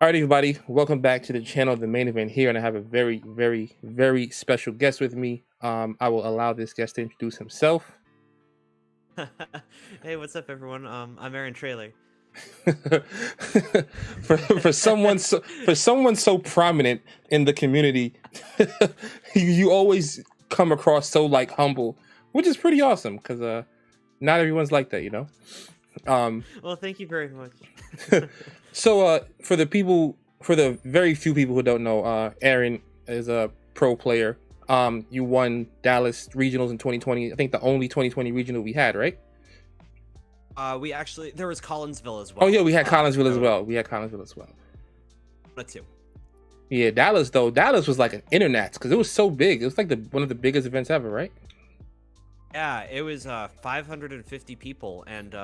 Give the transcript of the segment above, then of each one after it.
All right, everybody, welcome back to the channel, the main event here, and I have a very, very, very special guest with me. I will allow this guest to introduce himself. Hey, what's up, everyone? I'm Aaron Traylor. For someone so prominent in the community, you always come across so like humble, which is pretty awesome because not everyone's like that, you know. Um, Well, thank you very much. so for the very few people who don't know, Aaron is a pro player. You won Dallas regionals in 2020. I think the only 2020 regional we had, right? There was Collinsville as Oh yeah, well. we had Collinsville as So well. We had Collinsville as well. one of two. Yeah, Dallas though. Dallas was like an internet because it was so big. It was like the one of the biggest events ever, right? Yeah, it was 550 people, and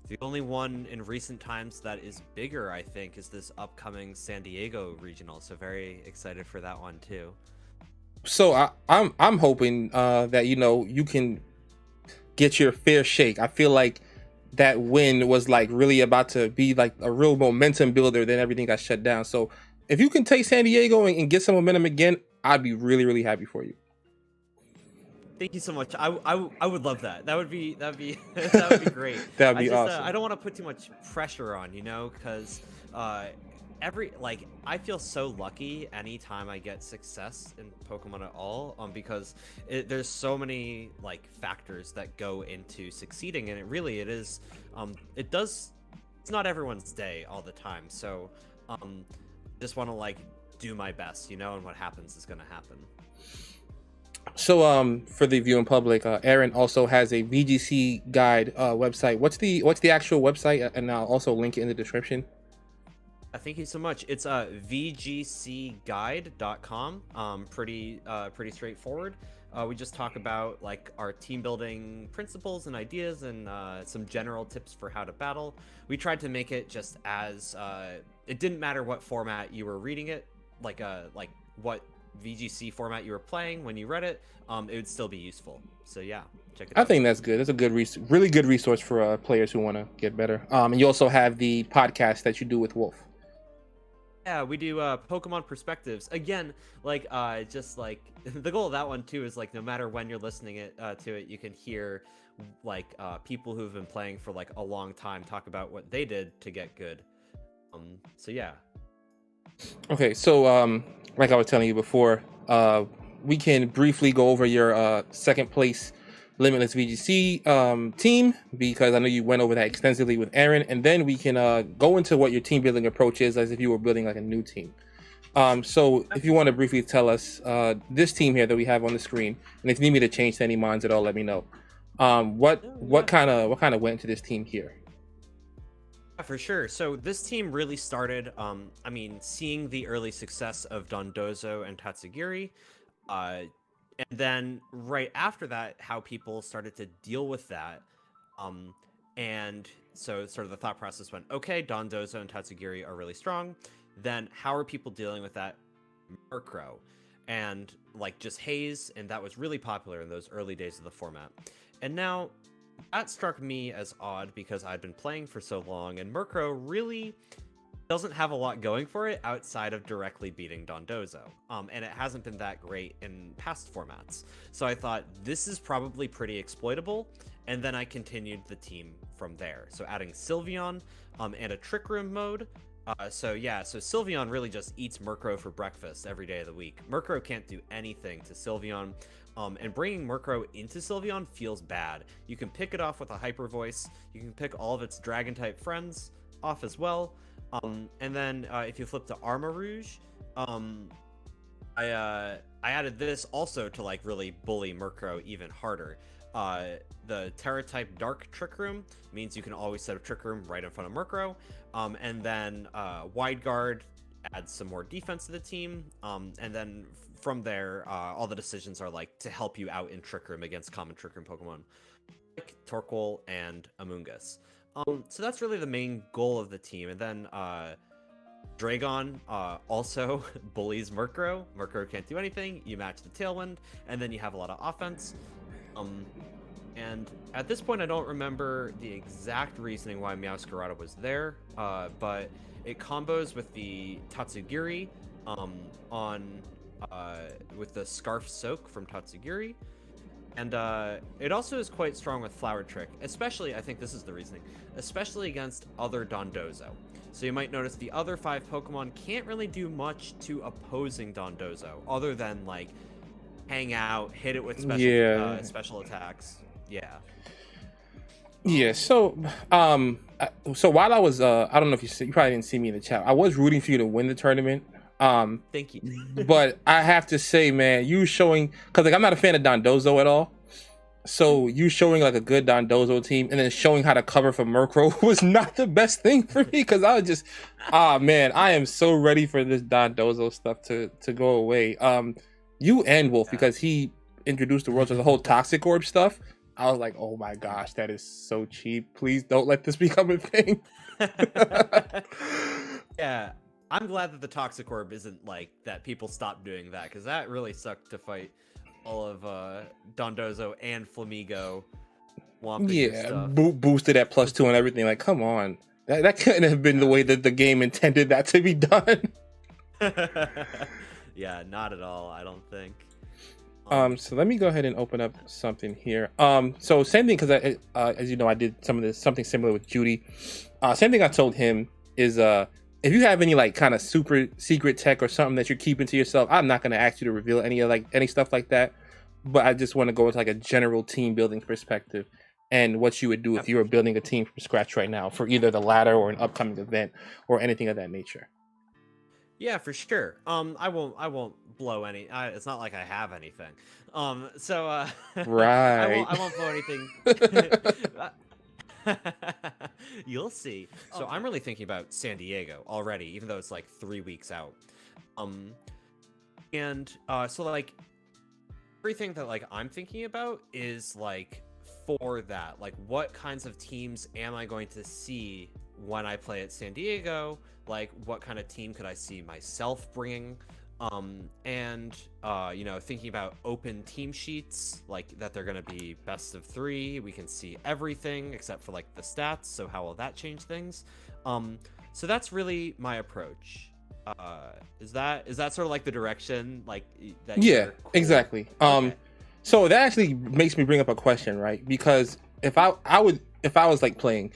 the only one in recent times that is bigger, I think, is this upcoming San Diego regional. So very excited for that one too. So I'm hoping that you can get your fair shake. I feel like that win was like really about to be like a real momentum builder. Then everything got shut down. So if you can take San Diego and get some momentum again, I'd be really really happy for you. Thank you so much. I would love that. That would be that would be great. That'd I be just awesome. I don't want to put too much pressure on, because uh I feel so lucky anytime I get success in Pokemon at all, because there's so many like factors that go into succeeding, and it is it's not everyone's day all the time. So just want to like do my best, and what happens is gonna happen. So for the viewing public, Aaron also has a VGC guide website. What's the actual website? And I'll also link it in the description. Thank you so much. It's vgcguide.com. Pretty straightforward. We just talk about like our team building principles and ideas, and some general tips for how to battle. We tried to make it just as it didn't matter what format you were reading it, like what VGC format you were playing when you read it. It would still be useful. So yeah, check it I out. think that's good. That's a good, really good resource for players who want to get better. And you also have the podcast that you do with Wolf. Yeah, we do Pokemon perspectives. Again, like just like the goal of that one too is like no matter when you're listening to it, you can hear like people who've been playing for like a long time talk about what they did to get good. So yeah. Okay, so like I was telling you before, we can briefly go over your second place Limitless VGC team because I know you went over that extensively with Aaron, and then we can go into what your team building approach is as if you were building like a new team. So if you want to briefly tell us this team here that we have on the screen, and if you need me to change any minds at all, let me know. What Oh, what yeah. kind of what kind of went into this team here? Yeah, for sure. So this team really started, seeing the early success of Dondozo and Tatsugiri, uh, and then right after that, how people started to deal with that. Um, and so sort of the thought process went, okay, Dondozo and Tatsugiri are really strong. Then how are people dealing with that Murkrow? And like just Haze, and that was really popular in those early days of the format. And now that struck me as odd because I'd been playing for so long, and Murkrow really doesn't have a lot going for it outside of directly beating Dondozo. And it hasn't been that great in past formats. So I thought this is probably pretty exploitable, and then I continued the team from there. So adding Sylveon and a Trick Room mode. So Sylveon really just eats Murkrow for breakfast every day of the week. Murkrow can't do anything to Sylveon, and bringing Murkrow into Sylveon feels bad. You can pick it off with a Hyper Voice. You can pick all of its Dragon-type friends off as well. And then if you flip to Armarouge, I added this also to like really bully Murkrow even harder. The Terra-type Dark Trick Room means you can always set a Trick Room right in front of Murkrow. And then Wide Guard adds some more defense to the team. And then from there, all the decisions are like to help you out in Trick Room against common Trick Room Pokemon like Torkoal and Amoonguss. So that's really the main goal of the team. And then Dragon also bullies Murkrow. Murkrow can't do anything. You match the Tailwind, and then you have a lot of offense. And at this point, I don't remember the exact reasoning why Meowscarada was there, but it combos with the Tatsugiri on with the Scarf Soak from Tatsugiri. And it also is quite strong with Flower Trick, especially, I think this is the reasoning, especially against other Dondozo. So you might notice the other 5 Pokemon can't really do much to opposing Dondozo, other than, like, hang out, hit it with Yeah. special attacks. Yeah. Yeah, so while I was I don't know if you probably didn't see me in the chat. I was rooting for you to win the tournament. Thank you. But I have to say, man, you showing, because like I'm not a fan of Dondozo at all. So you showing like a good Dondozo team and then showing how to cover for Murkrow was not the best thing for me, because I was just, man, I am so ready for this Dondozo stuff to go away. You and Wolf, because he introduced the world to the whole Toxic Orb stuff. I was like, oh my gosh, that is so cheap. Please don't let this become a thing. Yeah, I'm glad that the Toxic Orb isn't like that. People stop doing that, because that really sucked to fight all of Dondozo and Flamigo womping your Yeah, stuff. boosted at +2 and everything. Like, come on. That couldn't have been the way that the game intended that to be done. Yeah, not at all, I don't think. So let me go ahead and open up something here. So same thing, because as you know, I did something similar with Judy. Same thing I told him is if you have any like kind of super secret tech or something that you're keeping to yourself, I'm not going to ask you to reveal any stuff like that. But I just want to go with like a general team building perspective and what you would do if you were building a team from scratch right now for either the ladder or an upcoming event or anything of that nature. Yeah, for sure. I won't blow any. It's not like I have anything. So Right. I won't blow anything. You'll see. So I'm really thinking about San Diego already, even though it's like 3 weeks out. And so like everything that like I'm thinking about is like for that, like what kinds of teams am I going to see when I play at San Diego? Like what kind of team could I see myself bringing? And you know, thinking about open team sheets, like that they're going to be best of 3. We can see everything except for like the stats. So how will that change things? So that's really my approach. Is that sort of like the direction like that? Yeah, cool? Exactly. Okay. So that actually makes me bring up a question, right? Because if I was like playing,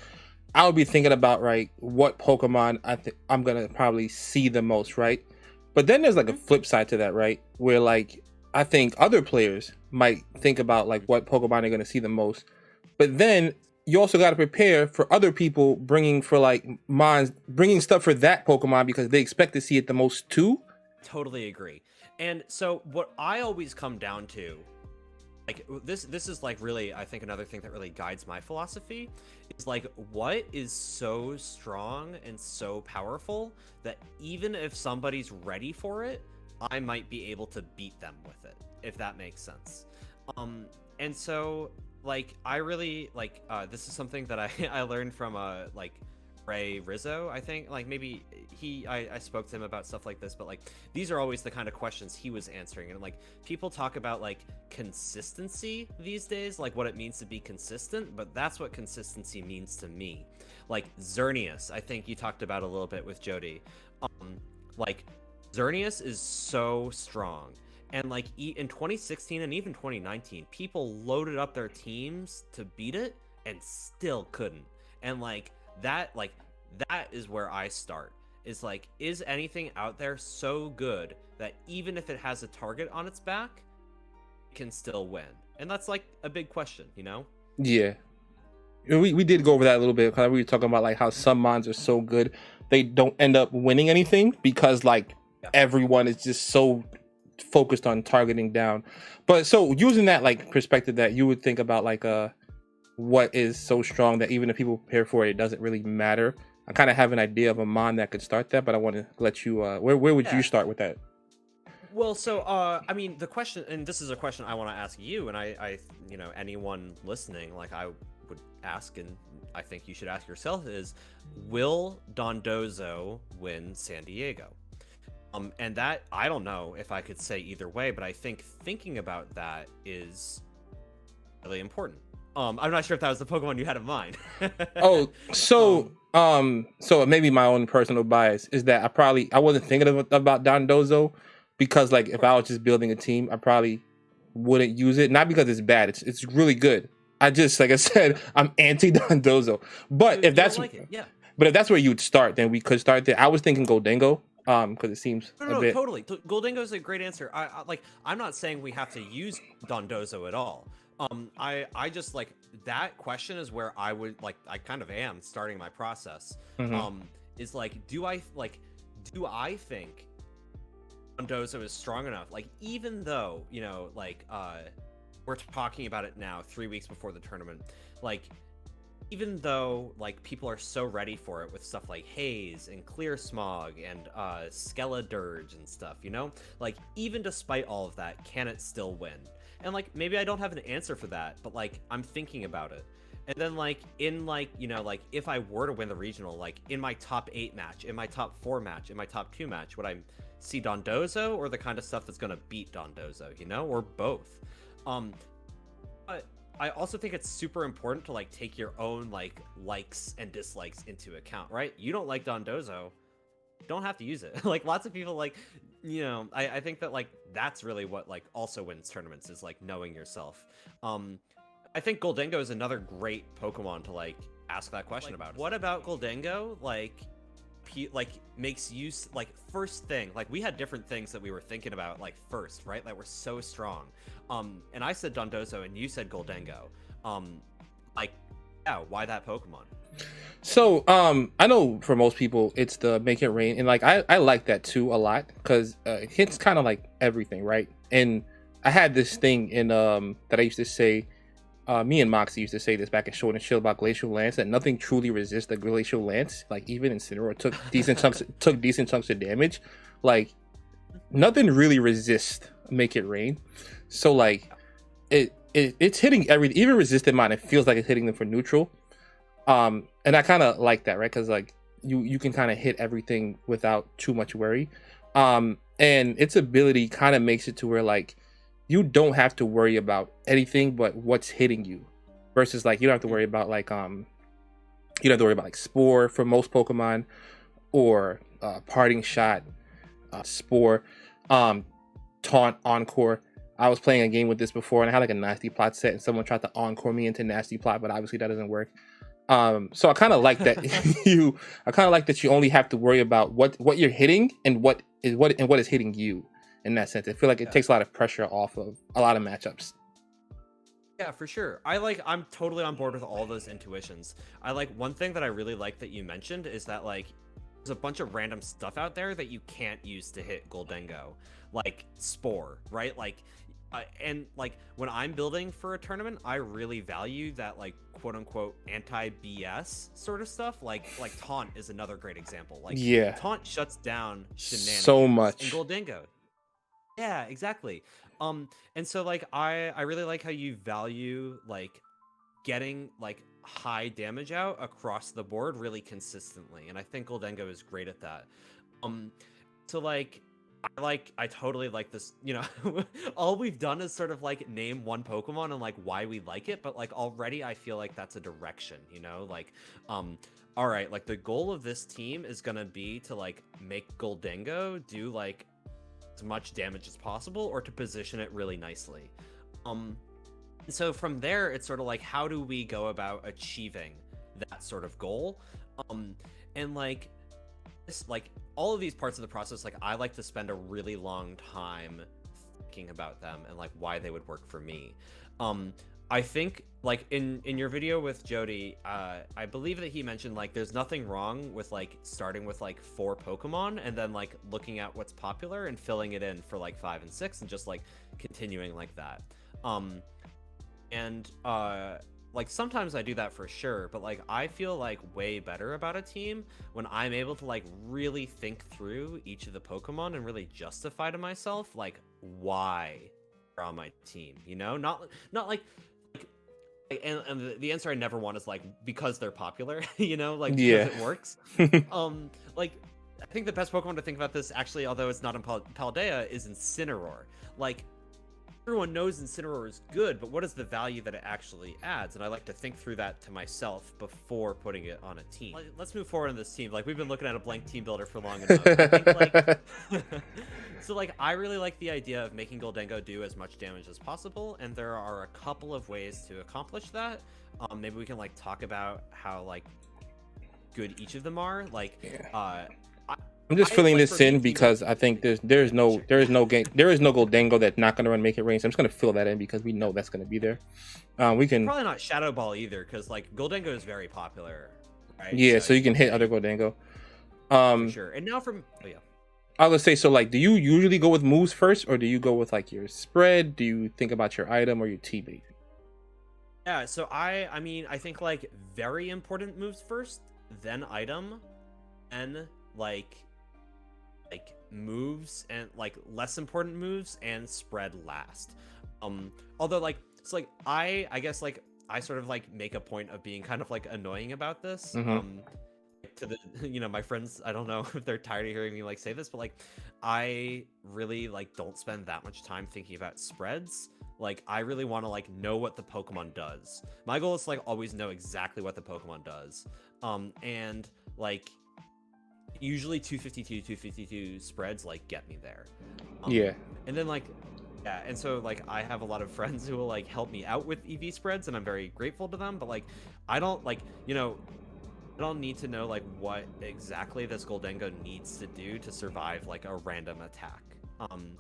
I would be thinking about, right, what Pokemon I'm gonna probably see the most, right? But then there's like a flip side to that, right? Where like I think other players might think about like what Pokemon they're gonna see the most. But then you also got to prepare for other people bringing stuff for that Pokemon because they expect to see it the most too. Totally agree. And so what I always come down to, like this is like really, I think another thing that really guides my philosophy is like what is so strong and so powerful that even if somebody's ready for it, I might be able to beat them with it, if that makes sense. And so like I really like this is something that I learned from like Ray Rizzo, I think. Like maybe I spoke to him about stuff like this, but like these are always the kind of questions he was answering. And like people talk about like consistency these days, like what it means to be consistent, but that's what consistency means to me. Like Xerneas, I think you talked about a little bit with Jody. Like Xerneas is so strong. And like in 2016 and even 2019, people loaded up their teams to beat it and still couldn't. And like that is where I start. Is like, is anything out there so good that even if it has a target on its back, it can still win? And that's like a big question, you know? Yeah. We did go over that a little bit because we were talking about like how some mons are so good they don't end up winning anything because like everyone is just so focused on targeting down. But so using that like perspective that you would think about like what is so strong that even if people prepare for it, it doesn't really matter. I kind of have an idea of a mon that could start that, but I want to let you where would you start with that? Well, so I mean the question, and this is a question I want to ask you, and I you know, anyone listening, like I would ask, and I think you should ask yourself, is will Dondozo win San Diego? And that, I don't know if I could say either way, but I think thinking about that is really important. I'm not sure if that was the Pokemon you had in mind. Oh, so um, so maybe my own personal bias is that I wasn't thinking about Dondozo because like of if I course. was just building a team, I probably wouldn't use it. Not because it's bad, it's really good. I just like I said, I'm anti Dondozo. But You don't like it, yeah. if that's where you'd start, then we could start there. I was thinking Goldengo, because it seems No, a no, bit. totally. Goldingo is a great answer. Like. I'm not saying we have to use Dondozo at all. I just like that question is where I would like. I kind of am starting my process. Mhm. Is like, do I think Dondozo is strong enough? Like, even though we're talking about it now, 3 weeks before the tournament, like. Even though like people are so ready for it with stuff like haze and clear smog and skeledirge and stuff, like even despite all of that, can it still win? And like maybe I don't have an answer for that, but like I'm thinking about it. And then like in like like if I were to win the regional, like in my top 8 match, in my top 4 match, in my top 2 match, would I see Dondozo or the kind of stuff that's gonna beat Dondozo, or both? But I also think it's super important to like take your own like likes and dislikes into account, right? You don't like Dondozo, don't have to use it. Like lots of people like, I think that like that's really what like also wins tournaments is like knowing yourself. I think Goldengo is another great Pokemon to like ask that question about. What about Goldengo like makes use like first thing, like we had different things that we were thinking about like first, right? Like we're so strong. And I said Dondozo and you said Goldengo. Like yeah, why that Pokemon? So I know for most people it's the make it rain, and like I like that too a lot because it hits kind of like everything, right? And I had this thing in that I used to say. Me and Moxie used to say this back in Short and Chill about Glacial Lance, that nothing truly resists the Glacial Lance. Like even Incineroar took decent chunks of damage. Like nothing really resists Make It Rain. So like it's hitting everything. Even resisted mine, it feels like it's hitting them for neutral. And I kind of like that, right? Because like you can kind of hit everything without too much worry. And its ability kind of makes it to where like you don't have to worry about anything but what's hitting you, versus like you don't have to worry about like you don't have to worry about like Spore for most Pokemon, or Parting Shot, Spore, Taunt, Encore. I was playing a game with this before and I had like a Nasty Plot set and someone tried to Encore me into Nasty Plot, but obviously that doesn't work. So I kind of like that I kind of like that you only have to worry about what you're hitting and what is hitting you. In that sense, I feel like it takes a lot of pressure off of a lot of matchups. Yeah, for sure. I'm totally on board with all those intuitions. I like one thing that I really like that you mentioned is that like there's a bunch of random stuff out there that you can't use to hit Goldengo, like Spore, right? Like and like when I'm building for a tournament, I really value that like quote unquote anti-BS sort of stuff. Like Taunt is another great example. Like Yeah, Taunt shuts down shenanigans so in much. Goldengo. Yeah, exactly. And so like I really like how you value like getting like high damage out across the board really consistently, and I think Goldengo is great at that. Um, so like I totally like this. All we've done is sort of like name one Pokemon and like why we like it, but like already I feel like that's a direction. Like all right, like the goal of this team is gonna be to like make Goldengo do like as much damage as possible or to position it really nicely. So from there it's sort of like how do we go about achieving that sort of goal? And like this, like all of these parts of the process, like I like to spend a really long time thinking about them and like why they would work for me. I think like in your video with Jody, I believe that he mentioned like there's nothing wrong with like starting with like 4 Pokemon and then like looking at what's popular and filling it in for like 5 and 6 and just like continuing like that. And like sometimes I do that for sure, but like I feel like way better about a team when I'm able to like really think through each of the Pokemon and really justify to myself like why they're on my team, not like and the answer I never want is like because they're popular, like because Yeah. it works. Like I think the best Pokemon to think about this actually, although it's not in Paldea, is Incineroar. Like everyone knows Incineroar is good, but what is the value that it actually adds? And I like to think through that to myself before putting it on a team. Let's move forward on this team. Like, we've been looking at a blank team builder for long enough. I think, like, so, like, I really like the idea of making Goldengo do as much damage as possible, and there are a couple of ways to accomplish that. Maybe we can, like, talk about how, like, good each of them are. Like, I'm just filling this in because I think there is no Goldengo that's not going to run Make It Rain. So I'm just going to fill that in because we know that's going to be there. We can probably not Shadow Ball either because like Goldengo is very popular, right? Yeah, so you can hit other Goldengo. For sure. And now I would say, so like, do you usually go with moves first, or do you go with like your spread? Do you think about your item or your teammate? Yeah, so I mean I think like very important moves first, then item, and like moves and like less important moves and spread last. Although like it's like I guess like I sort of like make a point of being kind of like annoying about this. To the my friends, I don't know if they're tired of hearing me like say this, but like I really like don't spend that much time thinking about spreads. Like I really want to like know what the Pokemon does. My goal is to like always know exactly what the Pokemon does. And like usually 252 spreads like get me there. Yeah. And then like yeah, and so like I have a lot of friends who will like help me out with EV spreads, and I'm very grateful to them. But like I don't like I don't need to know like what exactly this Goldengo needs to do to survive like a random attack.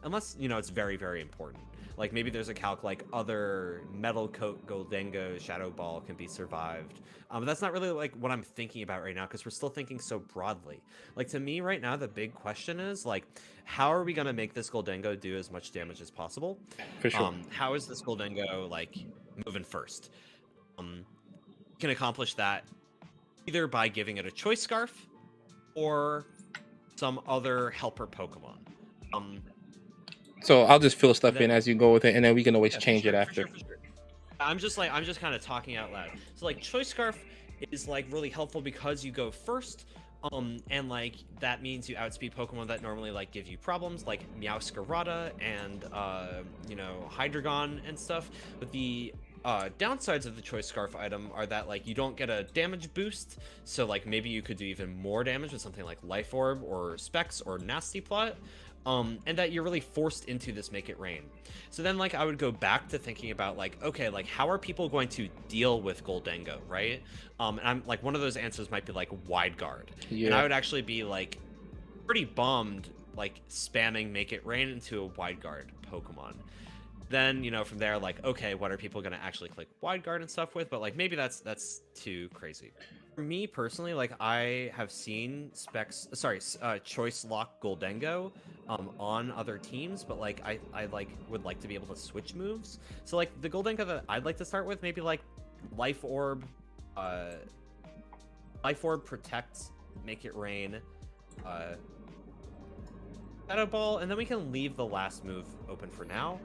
Unless it's very, very important. Like maybe there's a calc like other Metal Coat Goldengo Shadow Ball can be survived. But that's not really like what I'm thinking about right now because we're still thinking so broadly. Like to me right now, the big question is like, how are we gonna make this Goldengo do as much damage as possible? For sure. How is this Goldengo like moving first? Can accomplish that either by giving it a choice scarf or some other helper Pokemon. So I'll just fill stuff in as you go with it, and then we can always change it after. For sure. I'm just kind of talking out loud. So like choice scarf is like really helpful because you go first, and like that means you outspeed Pokemon that normally like give you problems, like Meowscarada and Hydreigon and stuff. But the downsides of the choice scarf item are that like you don't get a damage boost, so like maybe you could do even more damage with something like Life Orb or Specs or Nasty Plot. And that you're really forced into this Make It Rain. So then like I would go back to thinking about like, okay, like how are people going to deal with Goldengo, right? And I'm like one of those answers might be like Wide Guard. Yeah. And I would actually be like pretty bummed like spamming Make It Rain into a Wide Guard Pokemon. Then from there like, okay, what are people gonna actually click Wide Guard and stuff with? But like maybe that's too crazy. For me personally, like I have seen choice lock Goldengo on other teams, but like I like would like to be able to switch moves. So like the Goldengo that I'd like to start with, maybe like Life Orb Protect, Make It Rain, Shadow Ball, and then we can leave the last move open for now.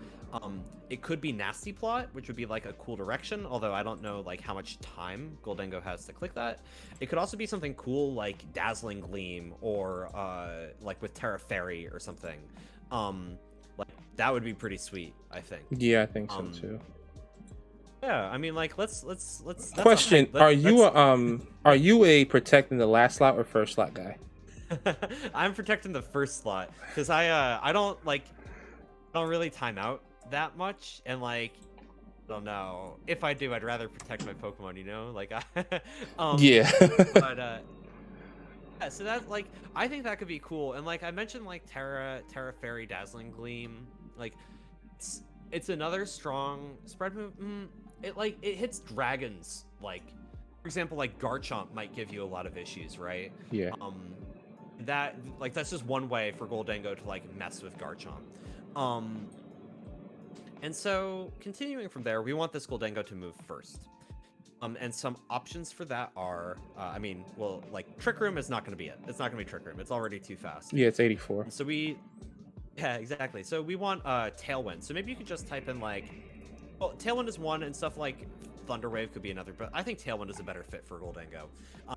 It could be Nasty Plot, which would be like a cool direction, although I don't know like how much time Goldengo has to click that. It could also be something cool like Dazzling Gleam or like with Terra Fairy or something. Like that would be pretty sweet, I think. Yeah, I think so too. Yeah, I mean like let's question, are you a protect in the last slot or first slot guy? I'm protecting the first slot because I don't really time out that much, and like I don't know if I do, I'd rather protect my Pokemon, like yeah. But yeah, so that like I think that could be cool. And like I mentioned like Terra Fairy, Dazzling Gleam, like it's another strong spread move. It hits dragons, like for example like Garchomp might give you a lot of issues, right? Yeah. That's just one way for Goldengo to like mess with Garchomp. And so continuing from there, we want this Goldengo to move first. And some options for that are, like Trick Room is not going to be it. It's not going to be Trick Room. It's already too fast. Yeah, it's 84. So yeah, exactly. So we want Tailwind. So maybe you could just type in like, well, Tailwind is one, and stuff like Thunder Wave could be another, but I think Tailwind is a better fit for Goldengo.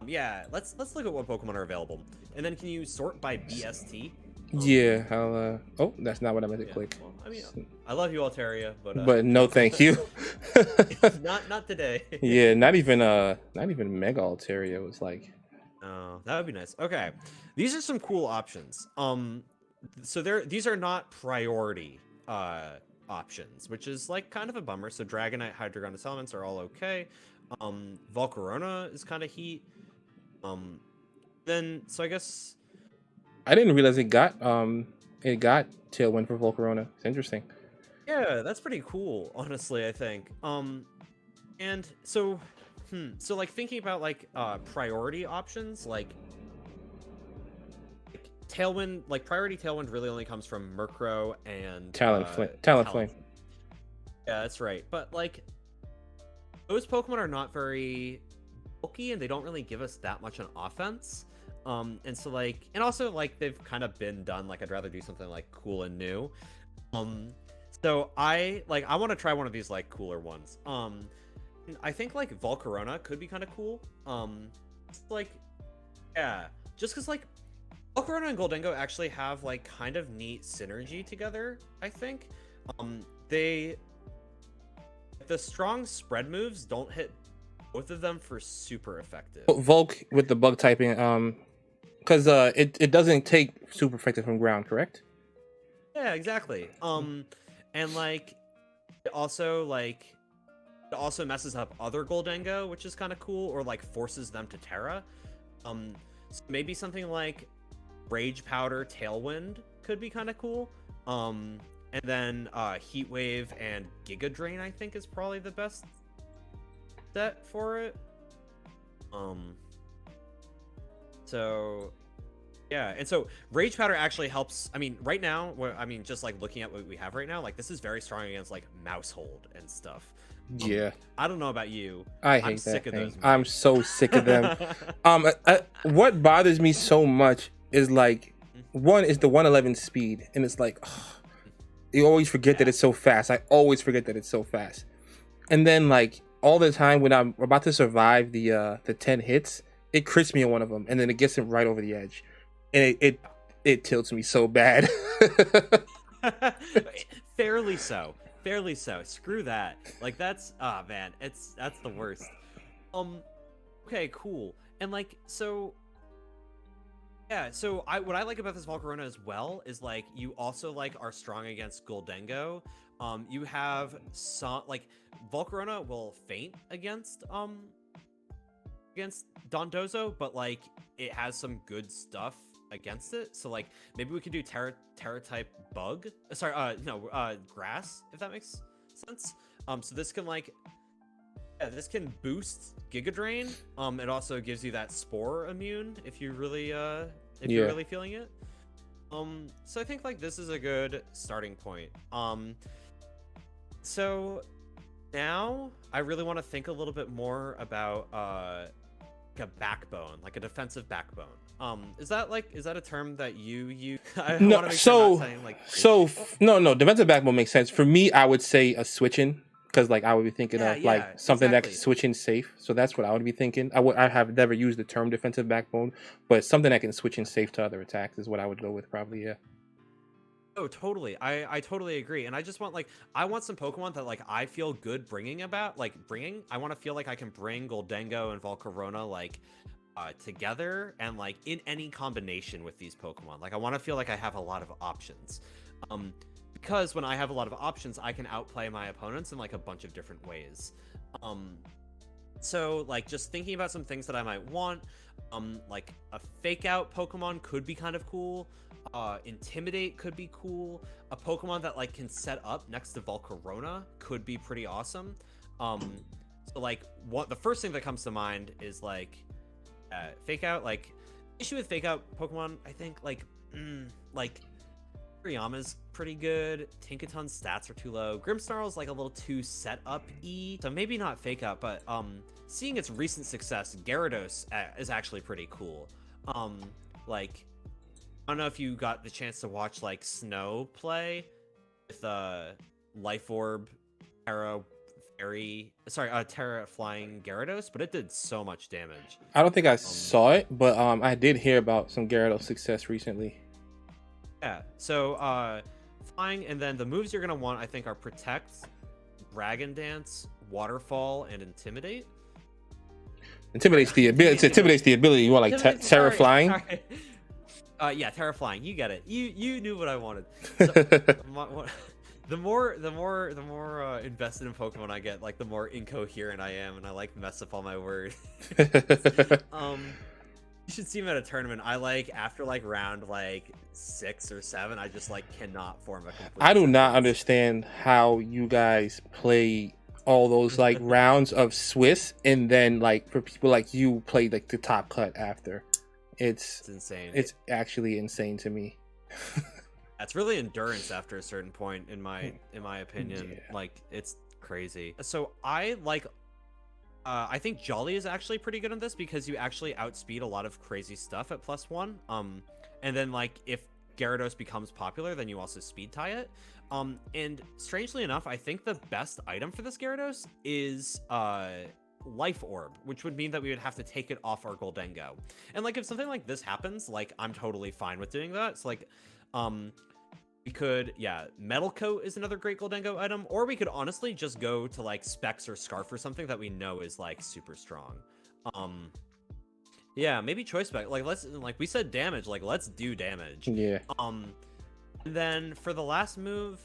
Yeah, let's look at what Pokemon are available. And then can you sort by BST? Yeah, I'll oh, that's not what I meant to Yeah. click. Well, I mean, I love you, Altaria, but But no thank you. not today. Yeah, not even Mega Altaria was like. Oh, that would be nice. Okay, these are some cool options. So these are not priority options, which is like kind of a bummer. So Dragonite, Hydreigon, Elements are all okay. Volcarona is kind of heat. Then so I guess I didn't realize it got Tailwind for Volcarona. It's interesting. yeah, that's pretty cool, honestly, I think. And so so like thinking about like priority options, like Tailwind, like priority Tailwind really only comes from Murkrow and Talonflame. Yeah, that's right. But like those Pokemon are not very bulky and they don't really give us that much on offense. And so like and also like they've kind of been done. Like I'd rather do something like cool and new. So I want to try one of these like cooler ones. I think like Volcarona could be kind of cool. Like yeah, just because like Volcarona and Goldengo actually have like kind of neat synergy together, I think. The strong spread moves don't hit both of them for super effective. Volk with the bug typing, because it doesn't take super effective from ground, correct? Yeah, exactly. And like it also messes up other Goldengo, which is kind of cool, or like forces them to Terra. So maybe something like Rage Powder Tailwind could be kind of cool. And then Heat Wave and Giga Drain I think is probably the best set for it. So yeah, and so Rage Powder actually helps. I mean, right now, just like looking at what we have right now, like this is very strong against like Mouse Hold and stuff. Yeah. I don't know about you. I hate I'm sick that of thing. those I'm moves. so sick of them. What bothers me so much is like one is the 111 speed, and it's like you always forget that it's so fast. I always forget that it's so fast. And then like all the time when I'm about to survive the 10 hits, it crits me on one of them, and then it gets him right over the edge, and it tilts me so bad. Fairly so. Fairly so. Screw that. Like that's man, that's the worst. Okay, cool. And like so yeah, so what I like about this Volcarona as well is like you also like are strong against Goldengo. You have some like Volcarona will faint against Dondozo, but like it has some good stuff against it. So like maybe we could do Terra type bug. Sorry, grass, if that makes sense. So this can like this can boost Giga Drain. It also gives you that spore immune if you really you're really feeling it. So I think like this is a good starting point. So now I really want to think a little bit more about like a backbone, like a defensive backbone. Is that a term that you use? No, No, defensive backbone makes sense. For me, I would say a switching, because like I would be thinking of like something exactly. that can switch in safe. So that's what I would be thinking. I have never used the term defensive backbone, but something that can switch in safe to other attacks is what I would go with probably. Yeah. Oh, totally. I totally agree. And I just want I want some Pokemon that like I feel good bringing. I want to feel like I can bring Goldengo and Volcarona like together and like in any combination with these Pokemon. Like I want to feel like I have a lot of options. Because when I have a lot of options, I can outplay my opponents in like a bunch of different ways. So like just thinking about some things that I might want, like a fake out Pokemon could be kind of cool. Intimidate could be cool. A Pokemon that like can set up next to Volcarona could be pretty awesome. So like the first thing that comes to mind is like fake out. Like issue with fake out Pokemon, I think like Kiriyama's pretty good. Tinkaton's stats are too low. Grimmsnarl's like a little too set up-y, so maybe not fake out, but seeing its recent success, Gyarados is actually pretty cool. Like I don't know if you got the chance to watch like Snow play with Life Orb, Terra Flying Gyarados, but it did so much damage. I don't think I saw it, but I did hear about some Gyarados success recently. Yeah. So flying, and then the moves you're gonna want, I think, are Protect, Dragon Dance, Waterfall, and Intimidate. Intimidates the ability. It intimidates the ability. You want like terror Sorry, flying? sorry. Yeah, terrifying. You get it. You knew what I wanted. So, the more invested in Pokemon I get, like the more incoherent I am, and I like mess up all my words. You should see him at a tournament. I like after like round like 6 or 7, I just like cannot form a complete I do not sentence. understand how you guys play all those like rounds of Swiss, and then like for people like you play like the top cut after. It's insane. It's actually insane to me. That's really endurance after a certain point, in my opinion. Yeah. Like it's crazy. So I think Jolly is actually pretty good on this because you actually outspeed a lot of crazy stuff at +1. And then like if Gyarados becomes popular, then you also speed tie it. And strangely enough, I think the best item for this Gyarados is Life Orb, which would mean that we would have to take it off our Goldengo. And like if something like this happens, like I'm totally fine with doing that. It's like we could, yeah, Metal Coat is another great Goldengo item, or we could honestly just go to like Specs or Scarf or something that we know is like super strong. Yeah, maybe Choice Spec. Like let's, like we said, damage. Like let's do damage. Yeah. And then for the last move,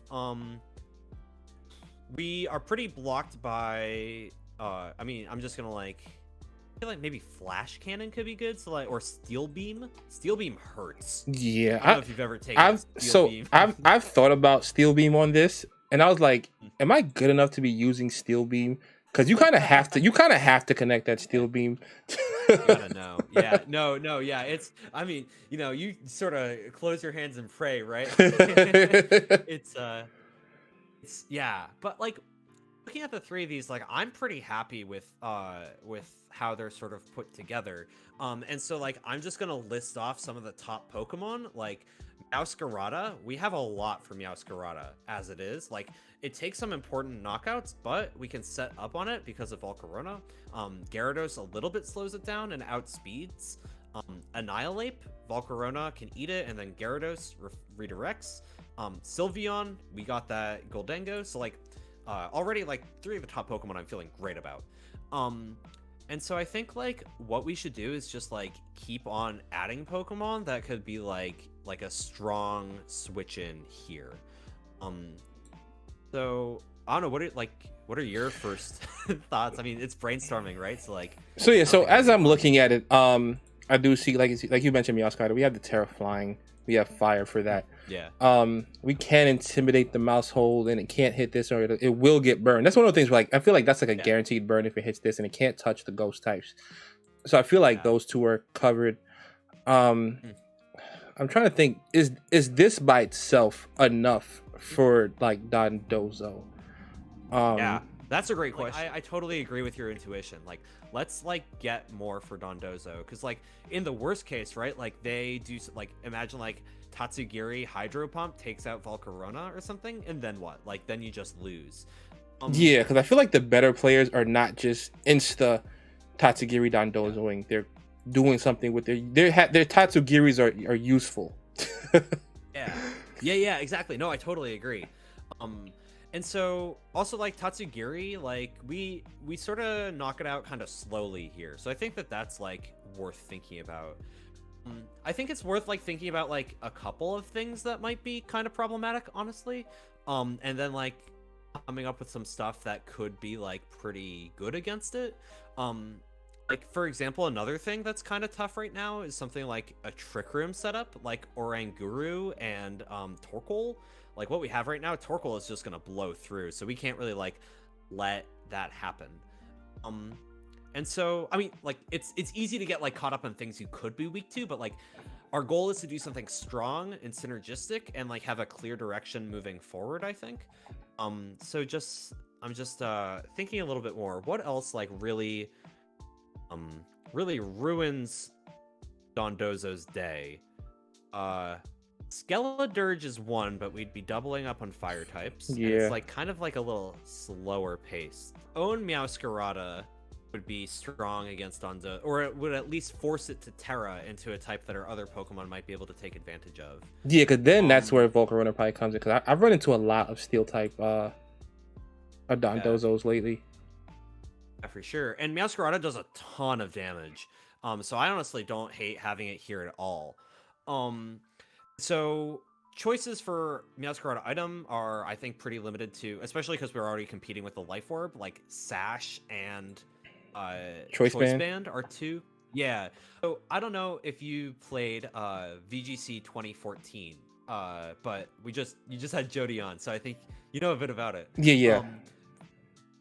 we are pretty blocked by. I mean, I'm just gonna like. I feel like maybe Flash Cannon could be good, so like, or Steel Beam. Steel Beam hurts. Yeah, I don't know if you've ever taken Steel Beam. I've thought about Steel Beam on this, and I was like, am I good enough to be using Steel Beam? Because you kind of have to. You kind of have to connect that Steel Beam. You gotta know. Yeah. No. Yeah. It's. I mean, you know, you sort of close your hands and pray, right? It's. Yeah. But like, looking at the 3 of these, like I'm pretty happy with how they're sort of put together. And so like I'm just gonna list off some of the top Pokemon. Like Meowscarada, we have a lot for Meowscarada as it is. Like it takes some important knockouts, but we can set up on it because of Volcarona. Gyarados a little bit slows it down and outspeeds. Annihilate, Volcarona can eat it, and then Gyarados redirects. Sylveon, we got that Goldengo, so like already like 3 of the top Pokemon I'm feeling great about. And so I think like what we should do is just like keep on adding Pokemon that could be like a strong switch in here. So I don't know, what are your first thoughts? I mean, it's brainstorming, right? So like yeah, so as I'm looking at it, I do see like you mentioned Meowscarada, we have the Terra Flying, we have Fire for that. Yeah. We can intimidate the mouse hold, and it can't hit this, or it will get burned. That's one of the things where, like I feel like that's like a guaranteed burn if it hits this, and it can't touch the ghost types. So I feel like those 2 are covered. I'm trying to think, is this by itself enough for like Dondozo? Yeah, that's a great question. I totally agree with your intuition. Like, let's like get more for Dondozo, because like in the worst case, right? Like they do like imagine like Tatsugiri Hydro Pump takes out Volcarona or something, and then what? Like then you just lose. Yeah, because I feel like the better players are not just insta Tatsugiri Dondozoing. They're doing something with their Tatsugiris are useful. Yeah, exactly. No, I totally agree. And so also like Tatsugiri, like we sort of knock it out kind of slowly here. So I think that's like worth thinking about. I think it's worth like thinking about like a couple of things that might be kind of problematic, honestly. And then like coming up with some stuff that could be like pretty good against it. Like for example, another thing that's kind of tough right now is something like a Trick Room setup, like Oranguru and Torkoal. Like what we have right now, Torkoal is just gonna blow through, so we can't really like let that happen. And so I mean, like it's easy to get like caught up on things you could be weak to, but like our goal is to do something strong and synergistic and like have a clear direction moving forward, I think. So I'm just thinking a little bit more. What else like really ruins Dondozo's day? Skeledirge is 1, but we'd be doubling up on fire types. Yeah. And it's like kind of like a little slower pace. Own Meowscarada would be strong against Donzo, or it would at least force it to Terra into a type that our other Pokemon might be able to take advantage of. Yeah, because then that's Um, where Volcarona probably comes in. Because I've run into a lot of steel type yeah, Dondozos lately. yeah, for sure. And Meowscarada does a ton of damage. So I honestly don't hate having it here at all. Um, so choices for Meowscarada item are, I think, pretty limited to, especially because we're already competing with the Life Orb, like Sash and uh, Choice Choice band. Band are two. Yeah. So I don't know if you played VGC 2014, but you just had Jody on, so I think you know a bit about it. Yeah, yeah.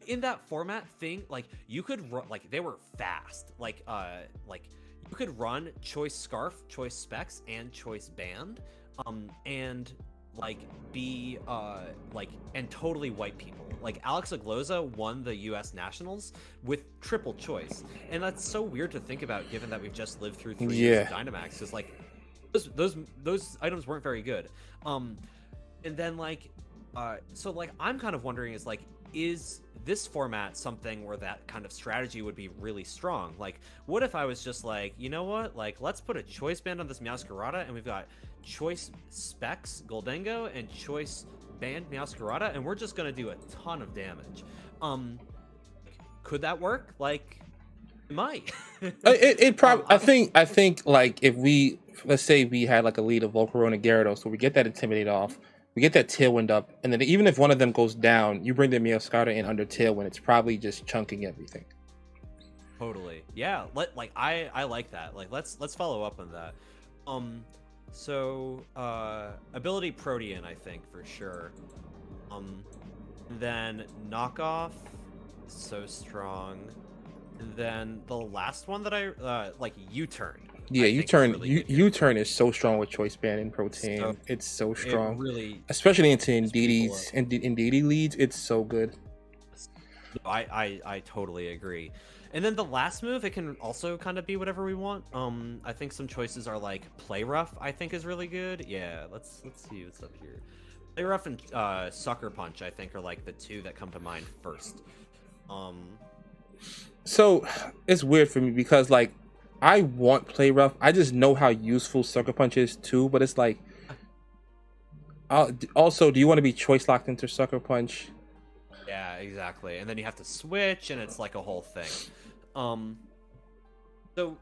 In that format thing, like you could run, like they were fast, like you could run Choice Scarf, Choice Specs, and Choice Band, and like be like and totally wipe people. Like Alex Agloza won the US Nationals with triple choice, and that's so weird to think about given that we've just lived through 3 years of Yeah. Dynamax, because like those items weren't very good. And then like so like I'm kind of wondering is this format something where that kind of strategy would be really strong? Like, what if I was just like, you know what? Like, let's put a choice band on this Meowscarada, and we've got choice specs Goldengo and choice band Meowscarada, and we're just gonna do a ton of damage. Could that work? Like, it might. It probably. I I think like if we, let's say we had like a lead of Volcarona Gyarados, so we get that Intimidate off, we get that Tailwind up, and then even if one of them goes down, you bring the Meowscarada in under Tailwind. It's probably just chunking everything. Totally. Yeah. I like that. Like let's follow up on that. So ability Protean, I think for sure. Then knockoff, so strong. And then the last one that I like U-turn. Yeah, I U think is turn really U good here. U turn is so strong with Choice Band and So Protein. It's so it strong, really especially into gives people Indeedee Indeedee leads. It's so good. I totally agree. And then the last move, it can also kind of be whatever we want. I think some choices are like Play Rough, I think is really good. Yeah, let's see what's up here. Play Rough and Sucker Punch, I think, are like the two that come to mind first. So it's weird for me because like I want Play Rough. I just know how useful Sucker Punch is too, but it's like also, do you want to be choice locked into Sucker Punch? Yeah, exactly. And then you have to switch, and it's like a whole thing. So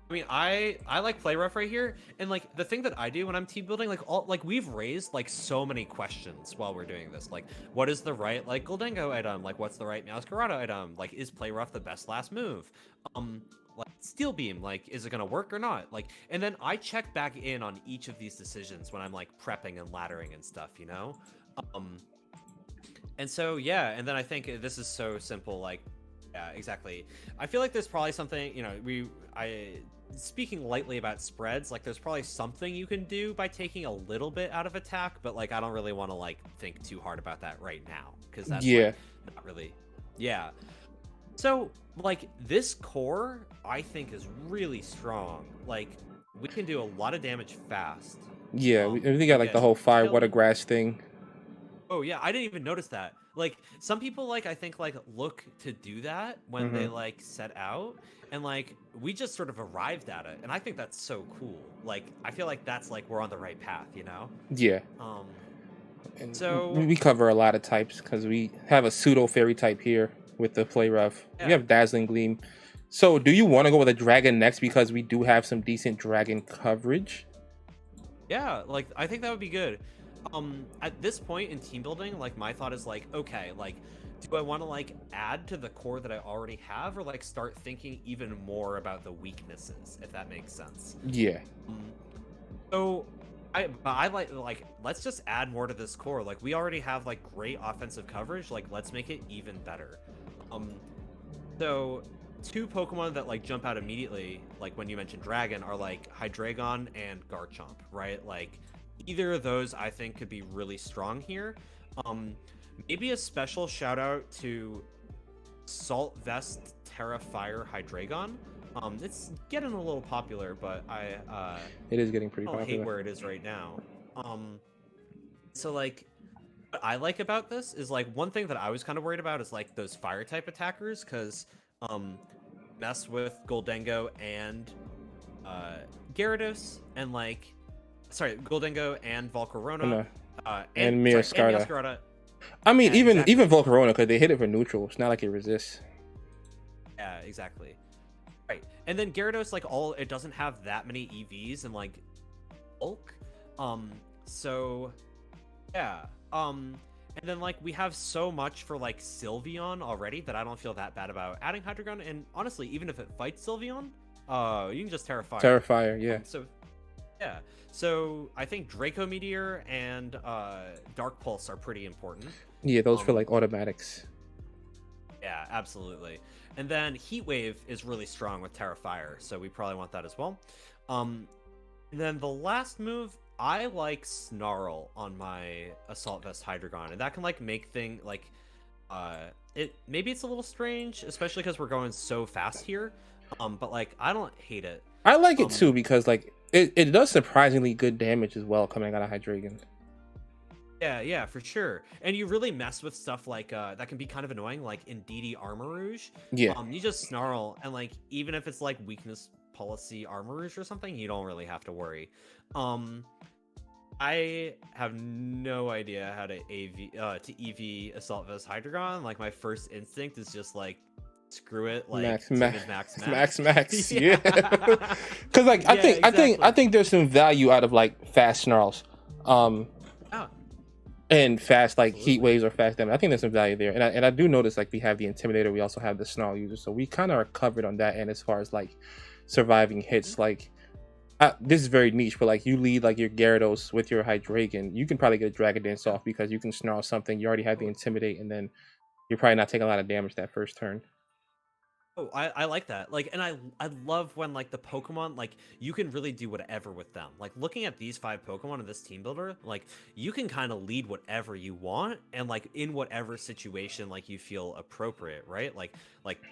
I mean, I like Play Rough right here, and like the thing that I do when I'm team building, like we've raised like so many questions while we're doing this. Like, what is the right like Goldengo item? Like, what's the right Meowscarada item? Like, is Play Rough the best last move? Like Steel Beam, like, is it gonna work or not? Like, and then I check back in on each of these decisions when I'm like prepping and laddering and stuff, you know. And so yeah, and then I think this is so simple. Like, yeah, exactly. I feel like there's probably something, you know, speaking lightly about spreads, like there's probably something you can do by taking a little bit out of attack, but like I don't really want to like think too hard about that right now because that's Yeah, like not really. Yeah. So like this core I think is really strong. Like we can do a lot of damage fast. yeah. We got We like the get whole fire kill. water grass thing. Oh yeah, I didn't even notice that. Like some people like I think like look to do that when they Hmm. like set out, and like we just sort of arrived at it, and I think that's so cool. Like I feel like that's like we're on the right path, you know? Yeah, Um and so we cover a lot of types because we have a pseudo fairy type here with the Play Rough. We yeah. have Dazzling Gleam. So, do you want to go with a dragon next because we do have some decent dragon coverage? Yeah, like I think that would be good. At this point in team building, like my thought is like, okay, like do I want to like add to the core that I already have or like start thinking even more about the weaknesses, if that makes sense? Yeah, Um, So I like let's just add more to this core. Like we already have like great offensive coverage. Like let's make it even better. Um so two Pokemon that like jump out immediately, like when you mentioned Dragon, are like Hydreigon and Garchomp, right? Like either of those I think could be really strong here. Um Maybe a special shout out to Salt Vest Terra Fire Hydreigon. It's getting a little popular, but it is getting pretty I don't hate popular. where it is right now. So like what I like about this is like one thing that I was kind of worried about is like those fire type attackers, because um, mess with Goldengo and Gyarados and like, sorry, Goldengo and Volcarona, No. and And sorry, and Meowscarada. Meowscarada. I mean, Yeah, exactly. even Volcarona, because they hit it for neutral. It's not like it resists. Yeah, exactly. Right, and then Gyarados, like all, it doesn't have that many EVs and like bulk. So yeah. And then like we have so much for like Sylveon already that I don't feel that bad about adding Hydreigon. And honestly, even if it fights Sylveon, you can just Terrafire. Terrifier, yeah. So yeah. So I think Draco Meteor and Dark Pulse are pretty important. Yeah, those feel like automatics. Yeah, absolutely. And then Heat Wave is really strong with Terrafire, so we probably want that as well. And then the last move, I like Snarl on my Assault Vest Hydreigon, and that can like make thing like it maybe it's a little strange, especially because we're going so fast here. But like I don't hate it. I like it too because like it does surprisingly good damage as well coming out of Hydreigon. Yeah, for sure. And you really mess with stuff like that can be kind of annoying, like in DD Armor Rouge. Yeah. You just Snarl, and like even if it's like weakness policy Armor Rouge or something, you don't really have to worry. I have no idea how to EV Assault Vest Hydreigon. Like my first instinct is just like screw it, like max. Yeah. Because like I think there's some value out of like fast snarls. And fast like heat waves or fast damage. I think there's some value there. And I do notice like we have the Intimidator, we also have the Snarl user. So we kind of are covered on that end as far as like surviving hits. Like this is very niche, but like you lead like your Gyarados with your Hydreigon, you can probably get a Dragon Dance off because you can Snarl something. You already have the Intimidate, and then you're probably not taking a lot of damage that first turn. Oh, I like that. Like, and I love when like the Pokemon, like you can really do whatever with them. Like looking at these 5 Pokemon in this team builder, like you can kind of lead whatever you want and like in whatever situation like you feel appropriate, right? Like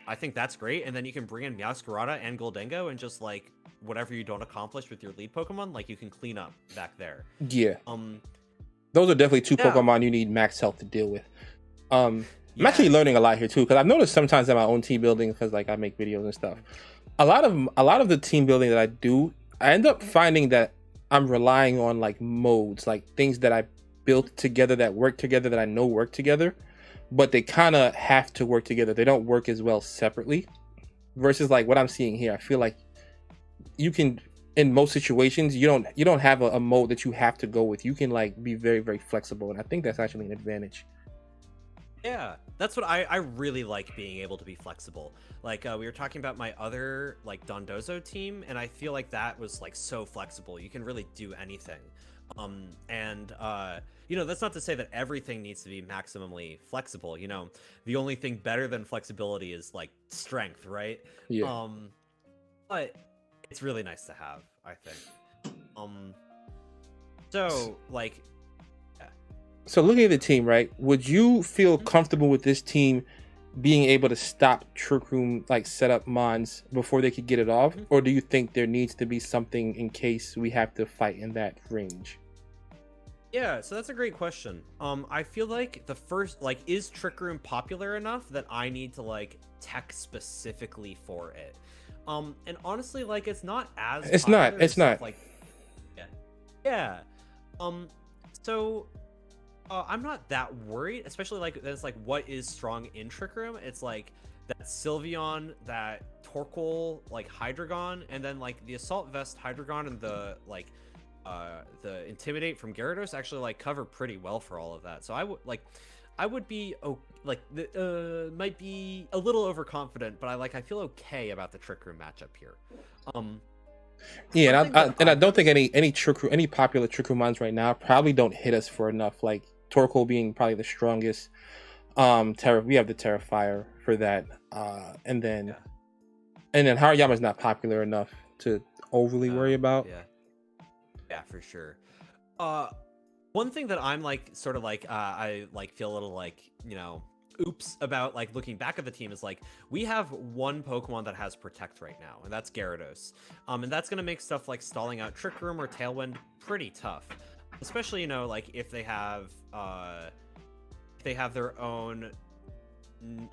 I think that's great. And then you can bring in Meowscarada and Goldengo and just like whatever you don't accomplish with your lead Pokemon, like you can clean up back there. Yeah. Those are definitely 2 Pokemon you need max health to deal with. I'm actually learning a lot here too, because I've noticed sometimes in my own team building, because like I make videos and stuff, a lot of the team building that I do, I end up finding that I'm relying on like modes, like things that I built together that work together, that I know work together, but they kind of have to work together. They don't work as well separately. Versus like what I'm seeing here, I feel like you can, in most situations, you don't have a mode that you have to go with. You can like be very, very flexible, and I think that's actually an advantage. Yeah, that's what I really like, being able to be flexible. Like we were talking about my other like Dondozo team, and I feel like that was like so flexible. You can really do anything. You know, that's not to say that everything needs to be maximally flexible. You know, the only thing better than flexibility is like strength, right? Yeah. But it's really nice to have, I think. So like. So looking at the team, right, would you feel comfortable with this team being able to stop Trick Room like setup mons before they could get it off? Or do you think there needs to be something in case we have to fight in that range? Yeah, so that's a great question. I feel like the first, like, is Trick Room popular enough that I need to like tech specifically for it? And honestly, like, it's not as it's not like, yeah. So I'm not that worried, especially like that's like what is strong in Trick Room. It's like that Sylveon, that Torkoal, like Hydreigon, and then like the Assault Vest Hydreigon and the like the Intimidate from Gyarados actually like cover pretty well for all of that. So I would be might be a little overconfident, but I feel okay about the Trick Room matchup here. Yeah, and I don't think any popular Trick Room mons right now probably don't hit us for enough. Like Torkoal being probably the strongest. We have the Terrafire for that, and then Hariyama's not popular enough to overly worry about. Yeah, for sure. One thing that I'm like sort of like I like feel a little like, you know, oops about like looking back at the team is like we have one Pokemon that has Protect right now, and that's Gyarados. And that's gonna make stuff like stalling out Trick Room or Tailwind pretty tough, especially, you know, like if they have their own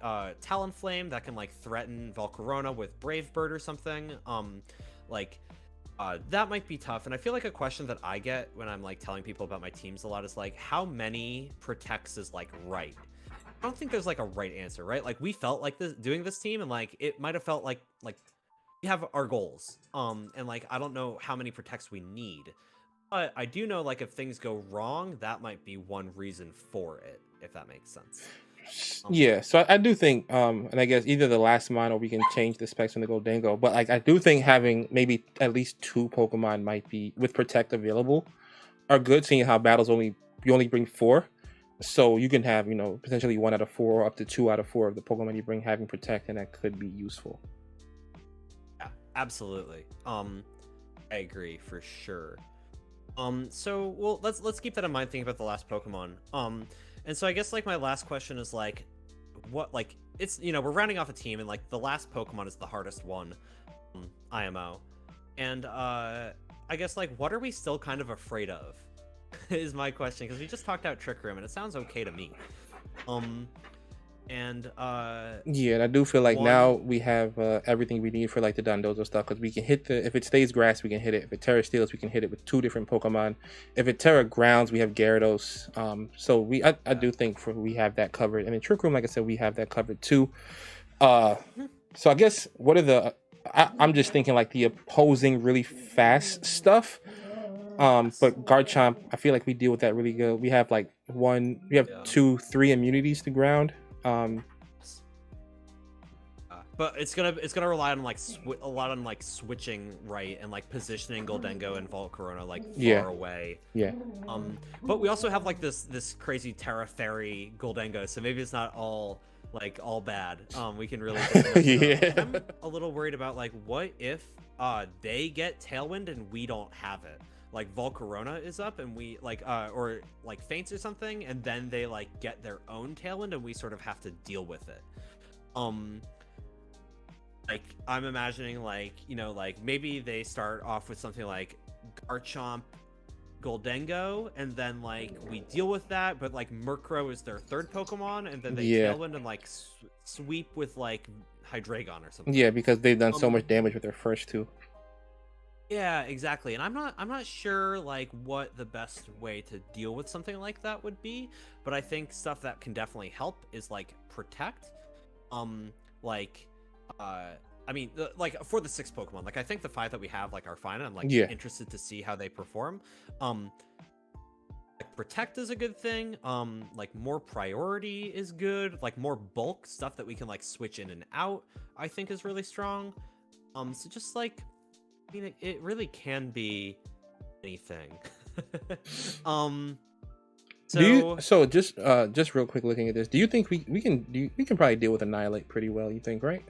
Talonflame that can like threaten Volcarona with Brave Bird or something. Like that might be tough. And I feel like a question that I get when I'm like telling people about my teams a lot is like, how many protects is like right? I don't think there's like a right answer, right? Like we felt like this doing this team, and like it might have felt like we have our goals. And like I don't know how many protects we need. But I do know, like, if things go wrong, that might be one reason for it, if that makes sense. Yeah, so I do think, and I guess either the last mine or we can change the specs on the Goldengo. But like, I do think having maybe at least 2 Pokemon might be with Protect available are good. Seeing how battles you only bring 4, so you can have potentially 1 out of 4 or up to 2 out of 4 of the Pokemon you bring having Protect, and that could be useful. Yeah, absolutely. I agree for sure. So well, let's keep that in mind thinking about the last Pokemon. And so I guess like my last question is like, what like it's we're rounding off a team, and like the last Pokemon is the hardest one, IMO, and I guess like what are we still kind of afraid of, is my question, because we just talked out Trick Room and it sounds okay to me. And Yeah, and I do feel like one now we have everything we need for like the Dondozo stuff, because we can hit if it stays grass, we can hit it. If it Terra Steels, we can hit it with 2 different Pokemon. If it Terra Grounds, we have Gyarados. So I do think we have that covered. And in Trick Room, like I said, we have that covered too. So I guess what are I'm just thinking like the opposing really fast stuff. But Garchomp, I feel like we deal with that really good. We have like we have 2, 3 immunities to ground. But it's gonna rely on like a lot on like switching right and like positioning Goldengo and Volcarona like far away. Yeah. But we also have like this crazy Terra Fairy Goldengo, so maybe it's not all bad. We can really yeah. I'm a little worried about like what if they get Tailwind and we don't have it. Like Volcarona is up and we or like faints or something, and then they like get their own Tailwind and we sort of have to deal with it. Like I'm imagining like maybe they start off with something like Garchomp Goldengo, and then like we deal with that, but like Murkrow is their 3rd Pokemon, and then they Tailwind and like sweep with like Hydreigon or something. Yeah, because they've done so much damage with their first 2. Yeah, exactly. And I'm not sure like what the best way to deal with something like that would be, but I think stuff that can definitely help is like Protect. I mean, like for the 6 Pokemon, like I think the 5 that we have like are fine, and I'm like interested to see how they perform. Like Protect is a good thing. Like more priority is good. Like more bulk stuff that we can like switch in and out, I think is really strong. So just like, I mean, it really can be anything. So just real quick looking at this, do you think we can probably deal with Annihilate pretty well, you think, right?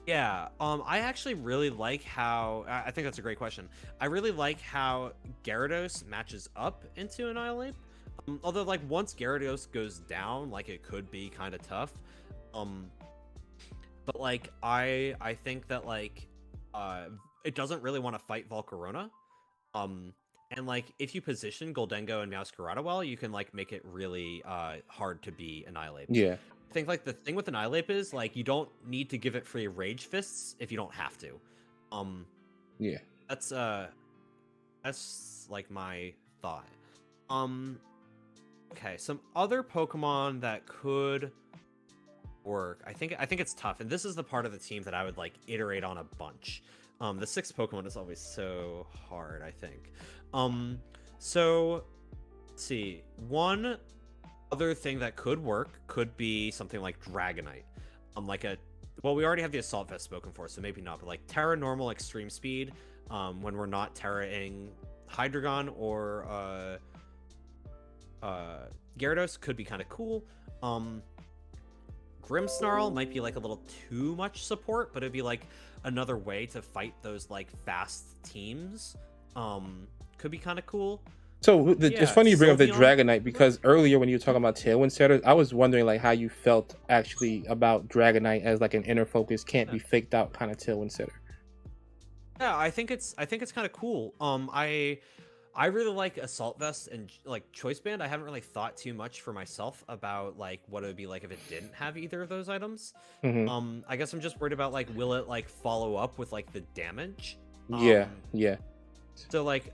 Yeah, I actually really like how I think that's a great question. I really like how Gyarados matches up into Annihilate. Although like once Gyarados goes down, like it could be kind of tough. But like I think that like it doesn't really want to fight Volcarona. And like if you position Goldengo and Meowscarada well, you can like make it really hard to be Annihilate. Yeah. I think like the thing with Annihilate is like you don't need to give it free Rage Fists if you don't have to. Yeah. That's like my thought. Okay, some other Pokemon that could work. I think it's tough, and this is the part of the team that I would like iterate on a bunch. The 6 Pokemon is always so hard, I think. So let's see. One other thing that could work could be something like Dragonite. We already have the Assault Vest spoken for, so maybe not, but like Terra Normal Extreme Speed, when we're not Terra-ing Hydreigon or Gyarados could be kind of cool. Grimmsnarl might be like a little too much support, but it'd be like another way to fight those like fast teams. Could be kind of cool. So it's funny you bring up the Dragonite, because earlier when you were talking about Tailwind setters, I was wondering like how you felt actually about Dragonite as like an inner focus, can't be faked out kind of Tailwind setter. Yeah, I think it's kind of cool. I I really like Assault Vest and like Choice Band. I haven't really thought too much for myself about like what it would be like if it didn't have either of those items. Hmm. I guess I'm just worried about like will it like follow up with like the damage? Yeah, yeah. So like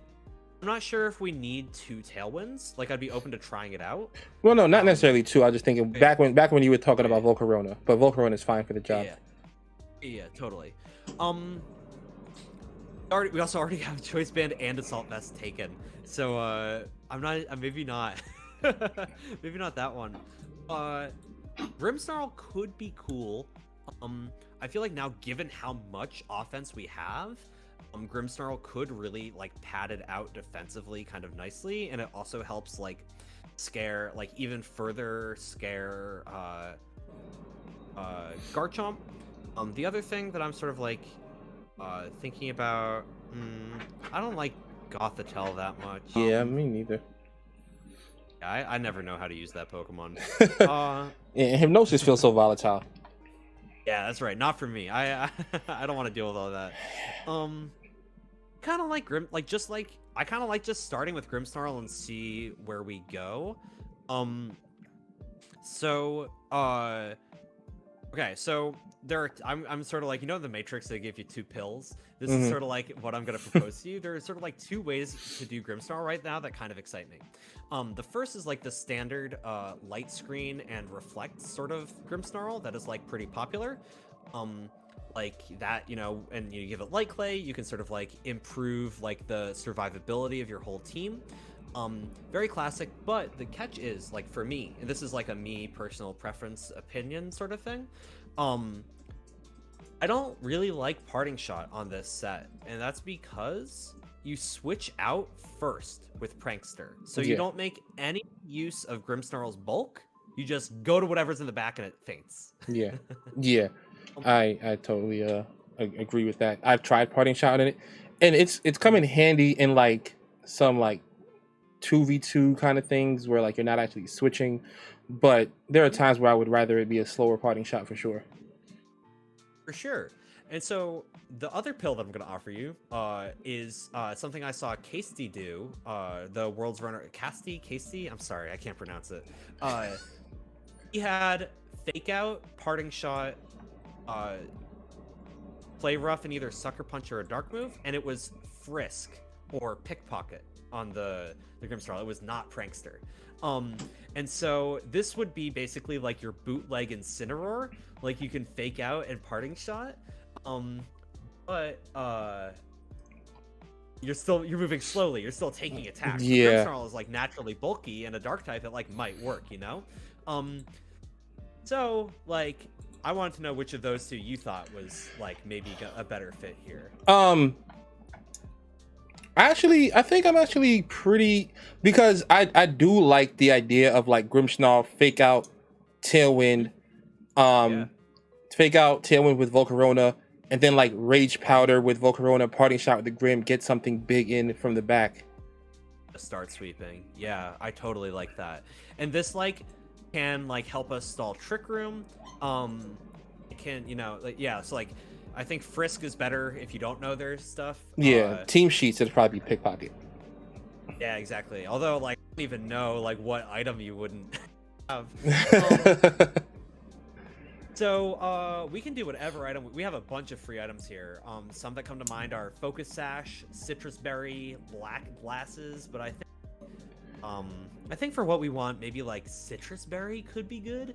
I'm not sure if we need 2 Tailwinds. Like I'd be open to trying it out. Well, no, not necessarily two. I was just thinking back when you were talking yeah. about Volcarona, but Volcarona is fine for the job. Yeah, totally. We also already have Choice Band and Assault Vest taken, so maybe not, maybe not that one. Grimmsnarl could be cool. I feel like now, given how much offense we have, Grimmsnarl could really like pad it out defensively kind of nicely, and it also helps like scare, like even further scare Garchomp. The other thing that I'm sort of like thinking about, I don't like Gothitelle that much. Yeah, me neither. I never know how to use that Pokemon. Yeah, Hypnosis feels so volatile. Yeah, that's right. Not for me. I don't want to deal with all that. Kind of like I kind of like just starting with Grimmsnarl and see where we go. Okay, so I'm sort of like, the Matrix, they give you 2 pills. This is sort of like what I'm going to propose to you. There are sort of like 2 ways to do Grimmsnarl right now that kind of excite me. The first is like the standard light screen and reflect sort of Grimmsnarl that is like pretty popular. Like that, and you give it Light Clay, you can sort of like improve like the survivability of your whole team. Very classic, but the catch is, like, for me, and this is like a me personal preference opinion sort of thing, I don't really like Parting Shot on this set, and that's because you switch out first with Prankster, so you don't make any use of Grimmsnarl's bulk. You just go to whatever's in the back and it faints. Yeah, yeah, I totally agree with that. I've tried Parting Shot in it, and it's come in handy in like some like 2v2 kind of things where like you're not actually switching, but there are times where I would rather it be a slower Parting Shot for sure. For sure. And so the other pill that I'm going to offer you is something I saw Casey do, the world's runner. Casey? I'm sorry, I can't pronounce it. He had Fake Out, Parting Shot, Play Rough, and either Sucker Punch or a Dark Move, and it was Frisk or Pickpocket on the Grimmsnarl. It was not Prankster. And so this would be basically like your bootleg Incineroar. Like you can Fake Out and Parting Shot. But you're moving slowly. You're still taking attacks. Yeah. Grimmsnarl is like naturally bulky, and a Dark type that like might work, So like I wanted to know which of those 2 you thought was like maybe a better fit here. I think I'm actually pretty, because I do like the idea of like Grimmsnarl, Fake Out, Tailwind, Fake Out, Tailwind with Volcarona, and then like Rage Powder with Volcarona, Parting Shot with the Grim, get something big in from the back. Start sweeping. Yeah, I totally like that. And this like can like help us stall Trick Room. It can, so like I think Frisk is better if you don't know their stuff. Yeah, team sheets, it'd probably be Pickpocket. Yeah, exactly. Although, like, I don't even know, like, what item you wouldn't have. So, we can do whatever item. We have a bunch of free items here. Some that come to mind are Focus Sash, Citrus Berry, Black Glasses, but I think for what we want, maybe, like, Citrus Berry could be good.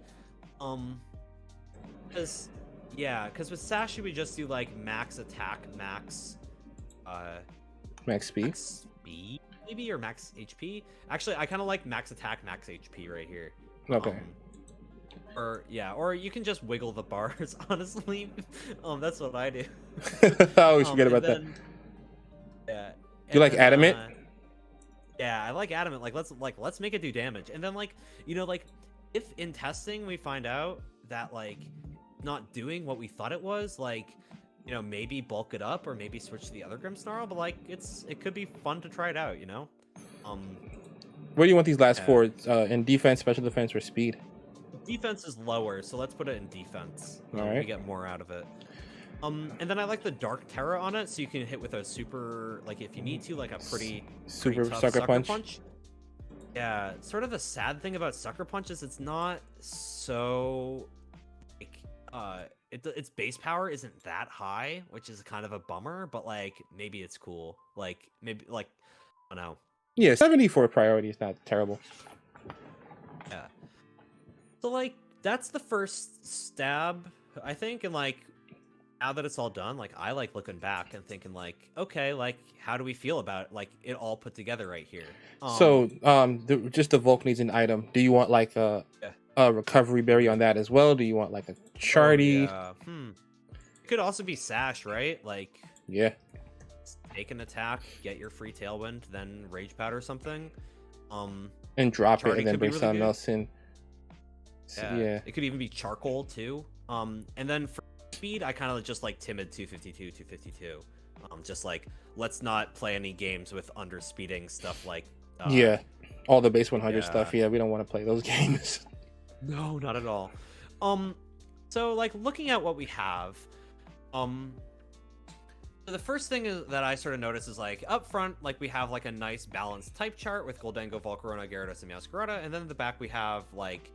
Because with Sashi we just do like max attack, max speed, maybe, or max HP. Actually, I kind of like max attack, max HP right here. Okay. Or you can just wiggle the bars. Honestly, that's what I do. I always forget about that. Yeah. You like Adamant? Yeah, I like Adamant. Let's make it do damage, and then if in testing we find out that not doing what we thought it was, maybe bulk it up or maybe switch to the other Grimmsnarl, but it could be fun to try it out, Where do you want these last 4? In defense, special defense, or speed? Defense is lower, so let's put it in defense. All right. We get more out of it. And then I like the Dark Terra on it, so you can hit with a super, like if you need to, like a pretty Super tough sucker punch. Yeah, sort of the sad thing about Sucker Punch is it's not so like its base power isn't that high, which is kind of a bummer, but like maybe it's cool. Like maybe like I don't know. Yeah, 74 priority is not terrible. Yeah. So like that's the first stab, I think, and like now that it's all done, like I like looking back and thinking like, okay, like how do we feel about like it all put together right here? So just the Volk needs an item. Do you want like a recovery berry on that as well? Do you want like a charty? Oh, yeah. It could also be Sash, right? Like Yeah. take an attack, get your free Tailwind, then Rage Powder or something. And drop it Charty and then could be bring really something good. else in. So, yeah. It could even be Charcoal too. And then for speed, I kind of just like Timid 252, 252. Just like let's not play any games with underspeeding stuff like Yeah. All the base 100 yeah. stuff. Yeah, we don't want to play those games. No, not at all. So like looking at what we have, the first thing that I sort of notice is like up front, like we have like a nice balanced type chart with Goldengo, Volcarona, Gyarados, and Meowscarada, and then in the back we have like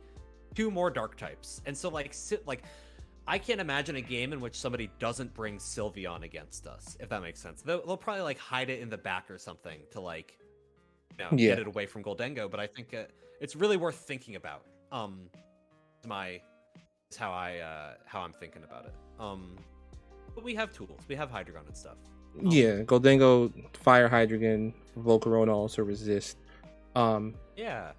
2 more dark types. And so like I can't imagine a game in which somebody doesn't bring Sylveon against us, if that makes sense. They'll probably like hide it in the back or something to like get it away from Goldengo, but I think it's really worth thinking about. Is how I'm thinking about it. But we have tools. We have Hydreigon and stuff. Yeah, Goldengo, Fire Hydreigon, Volcarona also resist. Yeah.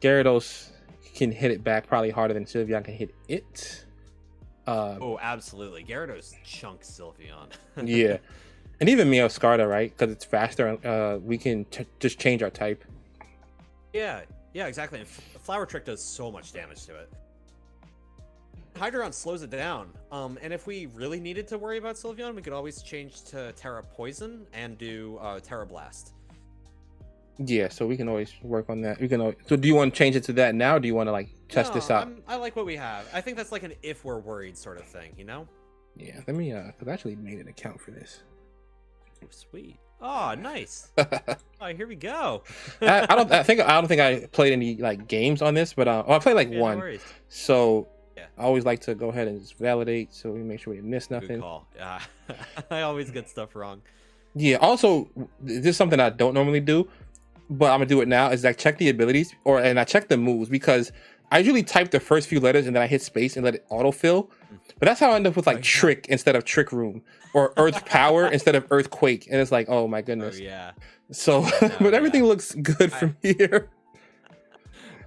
Gyarados can hit it back probably harder than Sylveon can hit it. Oh, absolutely. Gyarados chunks Sylveon. Yeah. And even Meowscarada, right? Because it's faster. We can just change our type. Yeah, exactly. And Flower Trick does so much damage to it. Hydreigon slows it down. And if we really needed to worry about Sylveon, we could always change to Terra Poison and do Terra Blast. Yeah, so we can always work on that. So do you want to change it to that now, or do you want to like test this out? I like what we have. I think that's like an if we're worried sort of thing, you know? Yeah, let me because I actually made an account for this. Oh, sweet. Oh, nice. Oh, here we go. I don't think I played any like games on this, but I played like one. No so I always like to go ahead and just validate so we make sure we miss nothing. Good call. Yeah. I always get stuff wrong. Yeah, also this is something I don't normally do, but I'm gonna do it now, is like check the abilities and I check the moves, because I usually type the first few letters and then I hit space and let it autofill. But that's how I end up with like Trick instead of Trick Room, or Earth Power instead of Earthquake, and it's like, oh my goodness. Oh, yeah. So but everything looks good from here.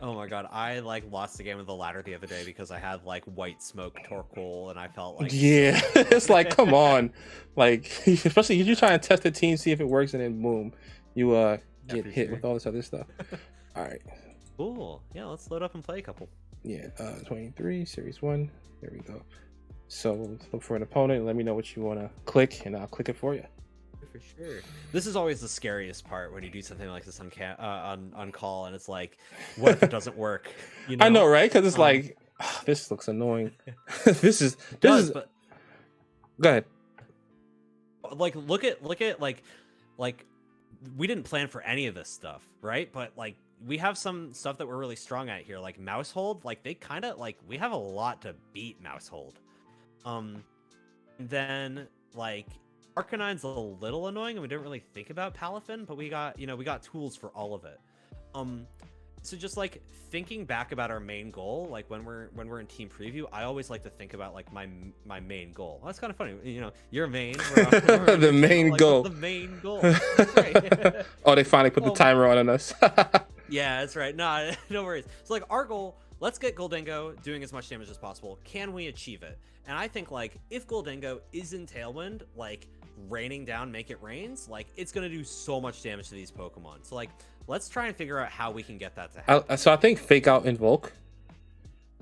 Oh my god, I like lost the game with the ladder the other day because I had like White Smoke Torkoal and I felt like it's like, come on, like especially if you're trying to test the team, see if it works, and then boom, you get hit with all this other stuff. All right, cool. Yeah, let's load up and play a couple. Yeah, 23 series 1. There we go. So look for an opponent and let me know what you want to click, and I'll click it for you. For sure. This is always the scariest part when you do something like this on call, and it's like, what if it doesn't work? You know? I know, right? Because it's like, oh, this looks annoying. this is. But go ahead. Like, look at like we didn't plan for any of this stuff, right? But like we have some stuff that we're really strong at here, like Mousehold. Like they kind of like we have a lot to beat Mousehold. Then like Arcanine's a little annoying, and we didn't really think about Palafin, but we got tools for all of it. So just like thinking back about our main goal, like when we're in team preview, I always like to think about like my main goal. Well, that's kind of funny, you know, your main the main goal. The main goal. That's right. Oh, they finally put the timer on us. Yeah, that's right. No worries. So like our goal, let's get Goldengo doing as much damage as possible. Can we achieve it? And I think like if Goldengo is in Tailwind, like raining down Make It Rains, like it's gonna do so much damage to these Pokemon. So like let's try and figure out how we can get that to happen. So I think Fake Out Invoke.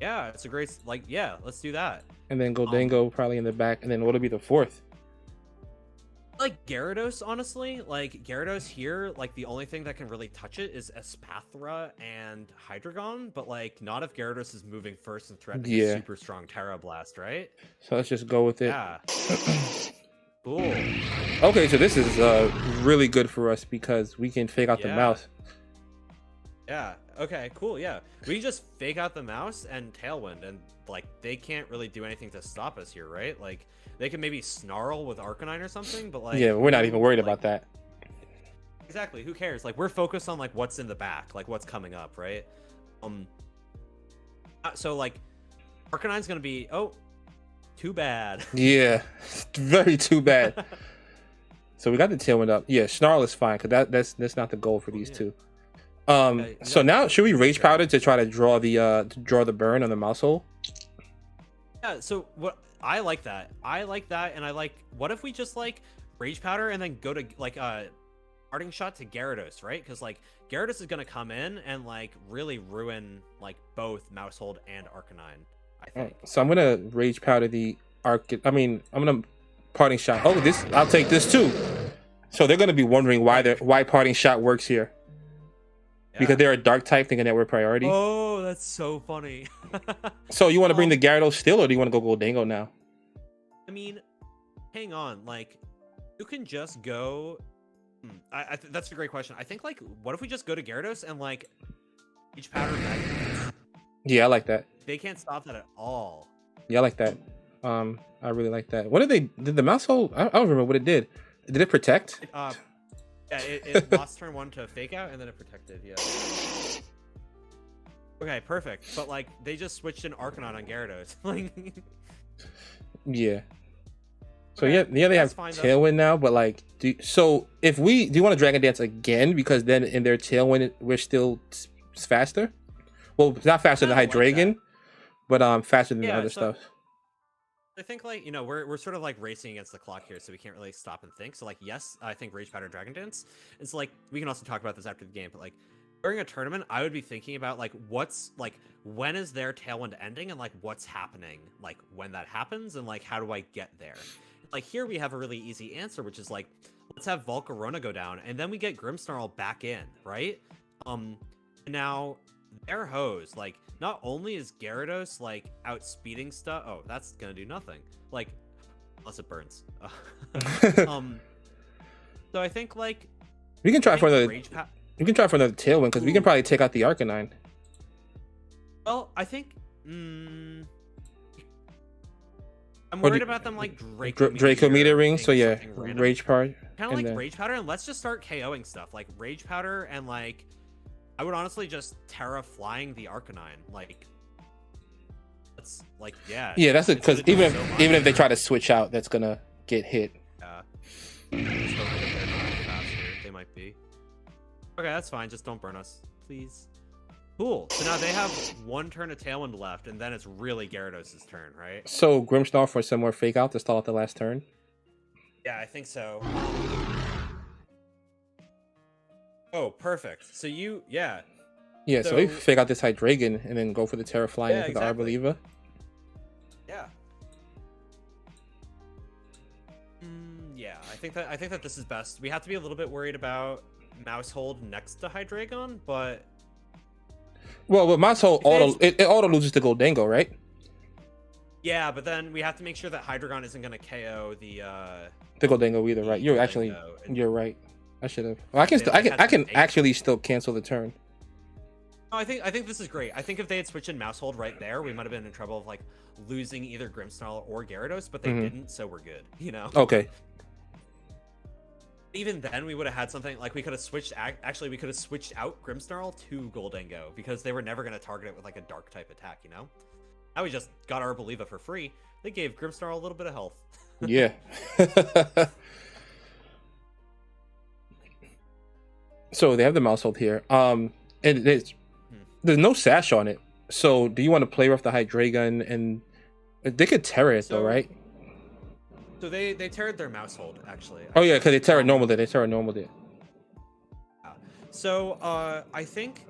Yeah, it's a great, like, yeah, let's do that. And then Goldengo probably in the back, and then what'll be the fourth? Like Gyarados, honestly, like Gyarados here, like the only thing that can really touch it is Espathra and Hydreigon, but like not if Gyarados is moving first and threatening a Yeah. super strong Terra Blast, right? So let's just go with it. Yeah. Cool. Okay, so this is really good for us because we can fake out the Yeah. mouse. Yeah. Okay, cool. Yeah. We can just fake out the mouse and Tailwind, and like they can't really do anything to stop us here, right? Like they can maybe snarl with Arcanine or something, but like Yeah, we're not even worried about that. Exactly. Who cares? Like we're focused on like what's in the back, like what's coming up, right? So like Arcanine's gonna be too bad. Yeah, very too bad. So we got the Tailwind up. Yeah, Snarl is fine because that's not the goal for these two. So now should we Rage Powder to try to draw the burn on the mouse hole? Yeah. So what I like that, and I like. What if we just like Rage Powder and then go to like parting shot to Gyarados, right? Because like Gyarados is gonna come in and like really ruin like both Mousehold and Arcanine. I think. So I'm gonna Rage Powder the I'm gonna parting shot. Oh, I'll take this too. So they're gonna be wondering why parting shot works here. Yeah. Because they're a dark type, thinking that we're priority. Oh, that's so funny. So you want to bring the Gyarados still, or do you want to go Goldango now? I mean, hang on. Like, you can just go. That's a great question. I think like, what if we just go to Gyarados and like, each powder back? Yeah, I like that. They can't stop that at all. Yeah, I like that. I really like that. What did the mouse hole? I don't remember what it did. Did it protect? Yeah, it lost turn 1 to fake out and then it protected. Yeah. Okay, perfect. But like, they just switched in Arcanine on Gyarados. Like. Yeah. So okay, yeah, they have Tailwind now, but like, do you want to Dragon Dance again? Because then in their Tailwind, we're still faster. Well, not faster than Hydreigon, but faster than the other stuff. I think like, we're sort of like racing against the clock here, so we can't really stop and think. So like, yes, I think Rage Powder Dragon Dance. It's like, we can also talk about this after the game, but like during a tournament, I would be thinking about like when is their Tailwind ending and like what's happening like when that happens and like how do I get there? Like here we have a really easy answer, which is like, let's have Volcarona go down and then we get Grimmsnarl back in, right? Now their hose, like not only is Gyarados like outspeeding stuff, that's gonna do nothing, like unless it burns. So I think like we can try for another Tailwind because we can probably take out the Arcanine. Well, I think I'm worried about them like Draco Metering, so yeah, Rage Powder. Kind of like Rage Powder, and let's just start KOing stuff like Rage Powder, and like I would honestly just Terra flying the Arcanine. Like that's like yeah, that's it, because even if they try to switch out, that's gonna get hit. Yeah, just hope that they're not faster. They might be. Okay, that's fine. Just don't burn us, please. Cool. So now they have one turn of Tailwind left, and then it's really Gyarados' turn, right? So Grimmsnarl for some more fake out to stall out the last turn? Yeah, I think so. Oh, perfect. So yeah. Yeah, so we fake out this Hydreigon and then go for the Terra Flying into the Arboliva. Yeah. Yeah, I think that this is best. We have to be a little bit worried about Mousehold next to Hydreigon, but well, with Mousehold, it auto loses to Goldango, right? Yeah, but then we have to make sure that Hydreigon isn't going to KO the Goldango either, right? You're right. I should have. Well, I can actually still cancel the turn. No, I think this is great. I think if they had switched in Mousehold right there, we might have been in trouble of like losing either Grimmsnarl or Gyarados, but they didn't, so we're good. Okay. Even then, we would have had something like we could have switched. Actually, we could have switched out Grimmsnarl to Goldango because they were never going to target it with like a dark type attack. Now we just got our Arboliva for free. They gave Grimmsnarl a little bit of health. Yeah. So they have the Mousehold here. And there's no sash on it. So do you want to play with the Hydreigon and they could Terra it though, right? So they terrored their Mousehold actually. Oh yeah, because they Terra Normal it. Yeah. So I think.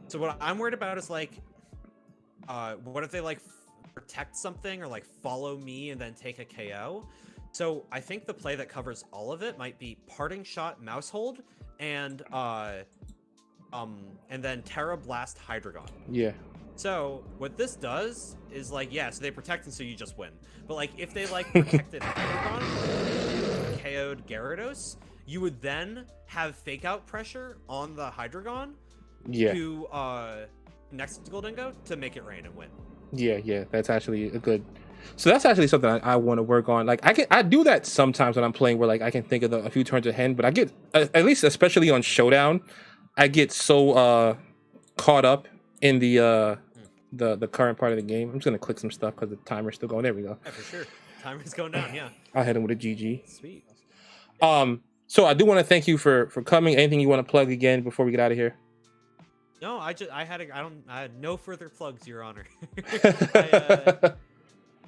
So what I'm worried about is like, what if they like protect something or like follow me and then take a KO? So I think the play that covers all of it might be Parting Shot, Mouse Hold, and then Terra Blast, Hydreigon. Yeah. So what this does is like, yeah, so they protect and so you just win. But like if they like protected Hydreigon, KO'd Gyarados, you would then have fake out pressure on the Hydreigon Yeah. to next Goldingo to make it rain and win. Yeah. That's actually a good. So that's actually something I want to work on. Like I do that sometimes when I'm playing, where like I can think of a few turns ahead, but I get at least especially on Showdown, I get so caught up in the current part of the game. I'm just gonna click some stuff because the timer's still going. There we go. Yeah, for sure. Timer's going down. Yeah. I'll hit him with a GG. Sweet. So I do want to thank you for coming. Anything you want to plug again before we get out of here? No, I had no further plugs, Your Honor.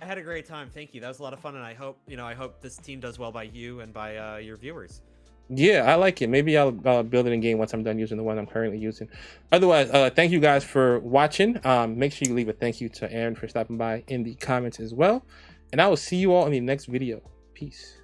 I had a great time. Thank you. That was a lot of fun, and I hope this team does well by you and by your viewers. Yeah, I like it. Maybe I'll build it in game once I'm done using the one I'm currently using. Otherwise, thank you guys for watching. Make sure you leave a thank you to Aaron for stopping by in the comments as well. And I will see you all in the next video. Peace.